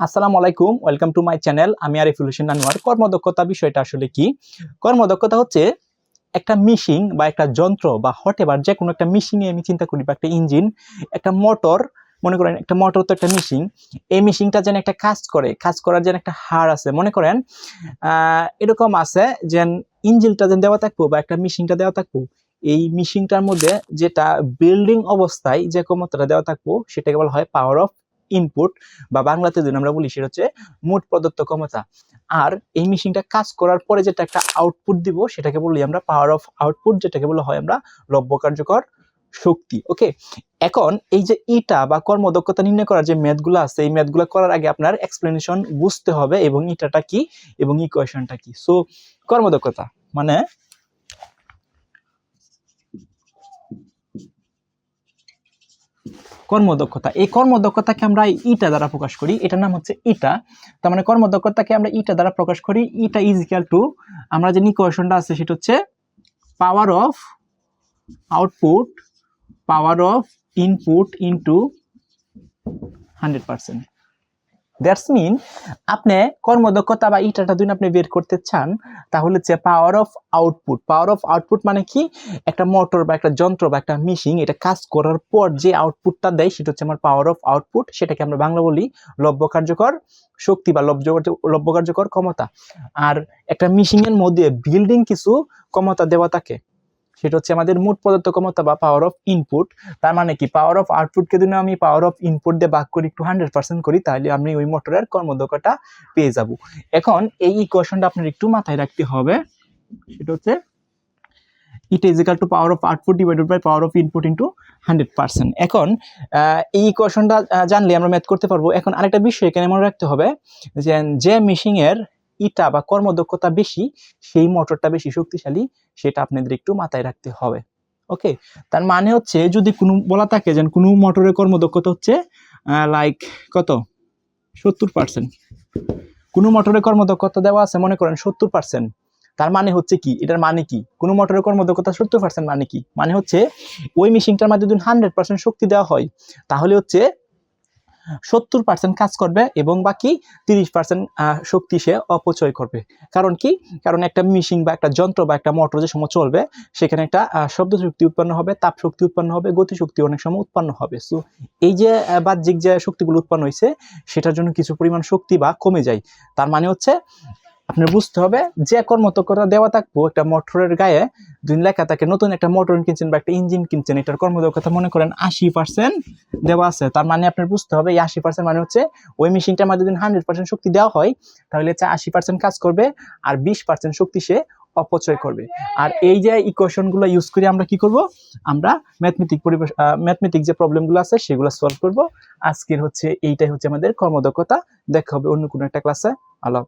আসসালামু আলাইকুম, welcome to my channel. আমি আরিফুল হোসেন আনোয়ার। কর্মদক্ষতা বিষয়টা আসলে কি? কর্মদক্ষতা হচ্ছে একটা মেশিন বা একটা যন্ত্র বা হটেভার যে কোনো একটা মেশিনে আমি চিন্তা করি, বা একটা ইঞ্জিন, একটা মোটর, মনে করেন একটা মোটর তো একটা মেশিন। এই মেশিনটা যেন একটা কাজ করে, কাজ করার যেন একটা হার আছে। মনে করেন এরকম আছে যে ইঞ্জিনটা যেন দেওয়া থাকবো বা একটা মেশিনটা দেওয়া থাকবো, এই মেশিনটার মধ্যে যেটা বিল্ডিং অবস্থায় যে ক্ষমতাটা দেওয়া থাকবো সেটাকে বলা হয় পাওয়ার অফ ইনপুট, বা বাংলাতে যদি আমরা বলি সেটা হচ্ছে মোট প্রদত্ত ক্ষমতা। আর এই মেশিনটা কাজ করার পরে যেটা একটা আউটপুট দিব সেটাকে বলি আমরা পাওয়ার অফ আউটপুট, যেটাকে বলা হয় আমরা লব্য কার্যকর শক্তি। ওকে, এখন এই যে ইটা বা কর্মদক্ষতা নির্ণয় করার যে ম্যাথগুলো আছে, এই ম্যাথগুলো করার আগে আপনার এক্সপ্লেনেশন বুঝতে হবে এবং ইটাটা কি এবং ইকুয়েশনটা কি। সো কর্মদক্ষতা মানে কর্মদক্ষতা, এই কর্মদক্ষতাকে আমরা ইটা দ্বারা প্রকাশ করি, এটার নাম হচ্ছে ইটা। তার মানে কর্মদক্ষতাকে আমরা ইটা দ্বারা প্রকাশ করি। ইটা ইজ ইকুয়াল টু, আমরা যে ইকুয়েশনটা আছে সেটা হচ্ছে power of output, power of input into 100%। That's mean আপনি কর্মদক্ষতা বা ইটাটা যদি আপনি বের করতে চান তাহলে হচ্ছে power of output. Power of output মানে কি? একটা মোটর বা একটা যন্ত্র বা একটা মেশিন, এটা কাজ করার পর যে আউটপুটটা দেয় সেটা হচ্ছে আমার পাওয়ার অফ আউটপুট। সেটাকে আমরা বাংলা বলি লব্য কার্যকর শক্তি বা লব্য কার্যকর ক্ষমতা। আর একটা মেশিনের মধ্যে বিল্ডিং কিছু ক্ষমতা দেওয়া থাকে, সেটা হচ্ছে আমাদের মোট প্রদত্ত ক্ষমতা বা পাওয়ার অফ ইনপুট। তার মানে কি, পাওয়ার অফ আউটপুটকে যদি আমি পাওয়ার অফ ইনপুট দিয়ে ভাগ করি, একটু 100% করি, তাহলে আমি ওই মোটরের কর্মদক্ষতা পেয়ে যাব। এখন এই ইকুয়েশনটা আপনার একটু মাথায় রাখতে হবে, সেটা হচ্ছে it is equal to power of output divided by power of input into 100%। এখন এই ইকুয়েশনটা জানলে আমরা ম্যাথ করতে পারবো। এখন আরেকটা বিষয় এখানে মনে রাখতে হবে, যে মেশিনের ইটা বা কর্মদক্ষতা বেশি, সেই মোটরটা বেশি শক্তিশালী, সেটা আপনাদের একটু মাথায় রাখতে হবে। ওকে, তার মানে হচ্ছে যদি কোনো বলা থাকে যে কোনো মোটরের কর্মদক্ষতা হচ্ছে লাইক কত 70%, কোনো মোটরের কর্মদক্ষতা দেওয়া আছে মনে করেন 70%, তার মানে হচ্ছে কি, এটার মানে কি, কোনো মোটরের কর্মদক্ষতা 70% মানে কি, মানে হচ্ছে ওই মেশিনটার মধ্যে যদি 100% শক্তি দেওয়া হয় তাহলে হচ্ছে 70% কাজ করবে এবং বাকি 30% শক্তি সে অপচয় করবে। কারণ কি? কারণ একটা মেশিন বা একটা যন্ত্র বা একটা মোটর যে সময় চলবে সেখানে একটা শব্দ শক্তি উৎপন্ন হবে, তাপ শক্তি উৎপন্ন হবে, গতি শক্তি অনেক সময় উৎপন্ন হবে। সো এই যে বাহ্যিক যে শক্তিগুলো উৎপন্ন হয়েছে সেটার জন্য কিছু পরিমাণ শক্তি বা কমে যায়। তার মানে হচ্ছে আপনার বুঝতে হবে যে কর্মদক্ষতা দেওয়া থাকবো একটা মোটরের গায়ে, দুই লেখা থাকে নতুন একটা মোটর কিনছেন বা একটা ইঞ্জিন কিনছেন, এটার কর্মদক্ষতা মনে করেন 80% দেওয়া আছে। তার মানে আপনার বুঝতে হবে এই 80% মানে হচ্ছে ওই মেশিনটার মধ্যে যদি 100% শক্তি দেওয়া হয় তাহলে হচ্ছে 80% কাজ করবে আর 20% শক্তি সে অপচয় করবে। আর এই যে ইকুয়েশন গুলো ইউজ করে আমরা কি করব, আমরা ম্যাথমেটিক যে প্রবলেমগুলো আছে সেগুলো সলভ করব। আজকের হচ্ছে এইটাই হচ্ছে আমাদের কর্মদক্ষতা। দেখা হবে অন্য কোনো একটা ক্লাসে। আল্লাহ।